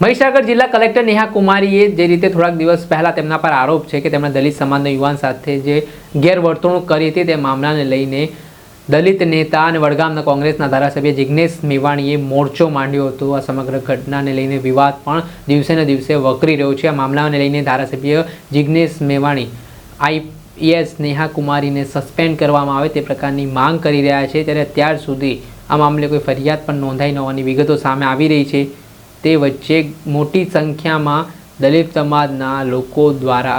મહીસાગર જિલ્લા કલેક્ટર નેહા કુમારીએ જે રીતે થોડાક દિવસ પહેલા તેમના પર આરોપ છે કે તેમણે દલિત સમાજના યુવાન સાથે જે ગેરવર્તણૂક કરી હતી તે મામલાને લઈને દલિત નેતા અને વડગામના કોંગ્રેસના ધારાસભ્ય જિગ્નેશ મેવાણીએ મોરચો માંડ્યો હતો। આ સમગ્ર ઘટનાને લઈને વિવાદ પણ દિવસે ને દિવસે વકરી રહ્યો છે। આ મામલાને લઈને ધારાસભ્ય જિગ્નેશ મેવાણી આઈપીએસ નેહા કુમારીને સસ્પેન્ડ કરવામાં આવે તે પ્રકારની માંગ કરી રહ્યા છે। ત્યારે અત્યાર સુધી આ મામલે કોઈ ફરિયાદ પણ નોંધાઈ ન હોવાની વિગતો સામે આવી રહી છે। તે વચ્ચે મોટી સંખ્યામાં દલિત સમાજના લોકો દ્વારા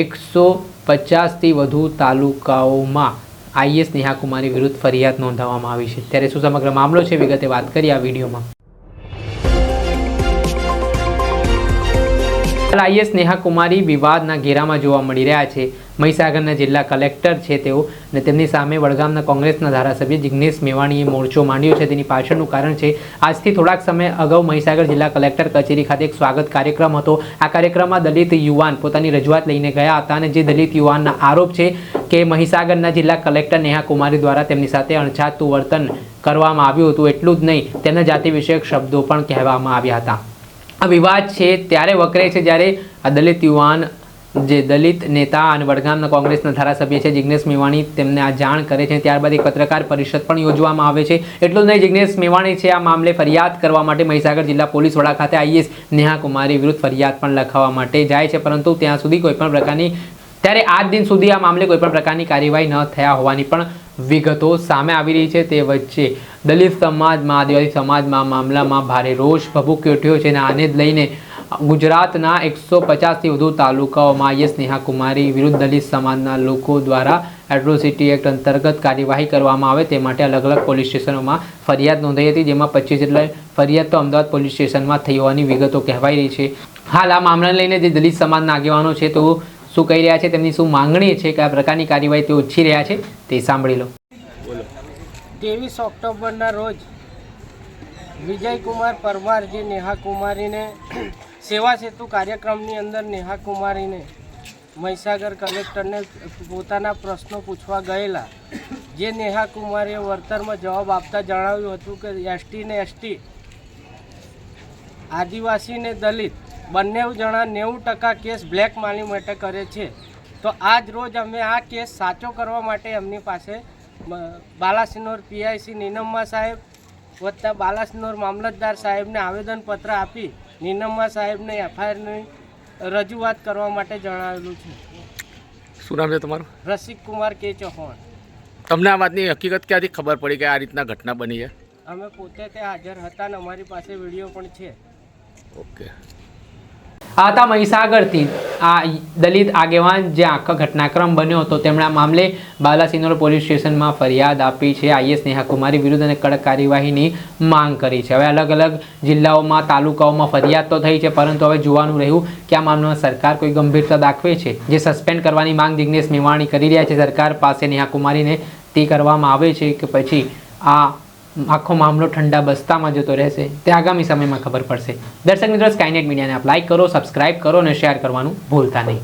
150થી વધુ તાલુકાઓમાં આઈએસ નેહા કુમારી વિરુદ્ધ ફરિયાદ નોંધાવવામાં આવી છે। ત્યારે શું સમગ્ર મામલો છે વિગતે વાત કરીએ આ વિડીયોમાં। આઈએસ નેહા કુમારી વિવાદના ઘેરામાં જોવા મળી રહ્યા છે। મહીસાગરના જિલ્લા કલેક્ટર છે તેઓ અને તેમની સામે વડગામના કોંગ્રેસના ધારાસભ્ય જિગ્નેશ મેવાણીએ મોરચો માંડ્યો છે। તેની પાછળનું કારણ છે આજથી થોડાક સમય અગાઉ મહીસાગર જિલ્લા કલેક્ટર કચેરી ખાતે એક સ્વાગત કાર્યક્રમ હતો। આ કાર્યક્રમમાં દલિત યુવાન પોતાની રજૂઆત લઈને ગયા હતા અને જે દલિત યુવાનના આરોપ છે કે મહીસાગરના જિલ્લા કલેક્ટર નેહા કુમારી દ્વારા તેમની સાથે અણછાતું વર્તન કરવામાં આવ્યું હતું। એટલું જ નહીં, તેના જાતિ વિષયક શબ્દો પણ કહેવામાં આવ્યા હતા। આ વિવાદ છે ત્યારે વકરે છે જ્યારે આ દલિત યુવાન જે દલિત નેતા અને વડગામના કોંગ્રેસના ધારાસભ્ય છે જિગ્નેશ મેવાણી તેમને આ જાણ કરે છે। ત્યારબાદ એક પત્રકાર પરિષદ પણ યોજવામાં આવે છે। એટલું જ નહીં, જિગ્નેશ મેવાણી છે આ મામલે ફરિયાદ કરવા માટે મહીસાગર જિલ્લા પોલીસ વડા ખાતે આઈએસ નેહા કુમારી વિરુદ્ધ ફરિયાદ પણ લખાવવા માટે જાય છે, પરંતુ ત્યાં સુધી કોઈપણ પ્રકારની આજ દિન સુધી આ મામલે કોઈપણ પ્રકારની કાર્યવાહી ન થયા હોવાની પણ વિગતો સામે આવી રહી છે। તે વચ્ચે દલિત સમાજમાં આદિવાસી સમાજમાં મામલામાં ભારે રોષ ભભૂકી ઉઠ્યો છે અને આને જ લઈને ગુજરાતના 150થી વધુ તાલુકાઓમાં આઈએસ નેહા કુમારી વિરુદ્ધ દલિત સમાજના લોકો દ્વારા એટ્રોસિટી એક્ટ અંતર્ગત કાર્યવાહી કરવામાં આવે તે માટે અલગ અલગ પોલીસ સ્ટેશનોમાં ફરિયાદ નોંધાઈ હતી, જેમાં 25 જેટલા ફરિયાદ તો અમદાવાદ પોલીસ સ્ટેશનમાં થઈ હોવાની વિગતો કહેવાઈ રહી છે। હાલ આ મામલાને લઈને જે દલિત સમાજના આગેવાનો છે તો શું કહી રહ્યા છે, તેમની શું માંગણી છે, કયા પ્રકારની કાર્યવાહી તેઓ ઈચ્છી રહ્યા છે તે સાંભળી લો। 23 ઓક્ટોબરના રોજ વિજયકુમાર પરમાર જે નેહા કુમારીને સેવા સેતુ કાર્યક્રમની અંદર નેહા કુમારીને મહીસાગર કલેક્ટરને પોતાના પ્રશ્નો પૂછવા ગયેલા, જે નેહા કુમારીએ વળતરમાં જવાબ આપતા જણાવ્યું હતું કે એસટી ને એસટી, આદિવાસી ને દલિત બંને જણા 90% કેસ બ્લેક માની માટે કરે છે। તો આજ રોજ અમે આ કેસ સાચો કરવા માટે એમની પાસે બાલાસિનોર પીઆઈસી નીનમ્મા સાહેબ વત્તા બાલાસિનોર મામલતદાર સાહેબને આવેદનપત્ર આપી નીનમ્મા સાહેબને એફઆઈઆરની રજૂઆત કરવા માટે જણાવેલું છે। શું નામ છે તમારું? રસિક કુમાર કે ચૌહાણ। તમને આ વાતની હકીકત ક્યાંથી ખબર પડી કે આ રીતના ઘટના બની છે? અમે પોતે ત્યાં હાજર હતા અને અમારી પાસે વિડીયો પણ છે। ઓકે, આ હતા મહીસાગરથી આ દલિત આગેવાન જે આખો ઘટનાક્રમ બન્યો હતો તેમણે આ મામલે બાલાસિનોર પોલીસ સ્ટેશનમાં ફરિયાદ આપી છે। આઈએસ નેહા કુમારી વિરુદ્ધ અને કડક કાર્યવાહીની માંગ કરી છે। હવે અલગ અલગ જિલ્લાઓમાં તાલુકાઓમાં ફરિયાદ તો થઈ છે, પરંતુ હવે જોવાનું રહ્યું કે આ મામલામાં સરકાર કોઈ ગંભીરતા દાખવે છે। જે સસ્પેન્ડ કરવાની માંગ જિગ્નેશ મેવાણી કરી રહ્યા છે સરકાર પાસે નેહા કુમારીને, તે કરવામાં આવે છે કે પછી આ આખો મામલો ઠંડા બસ્તામાં જતો રહેશે તે આગામી સમયમાં ખબર પડશે। દર્શક મિત્રો, સ્કાયનેટ મીડિયાને આપ લાઈક કરો, સબસ્ક્રાઇબ કરો અને શેર કરવાનું ભૂલતા નહીં।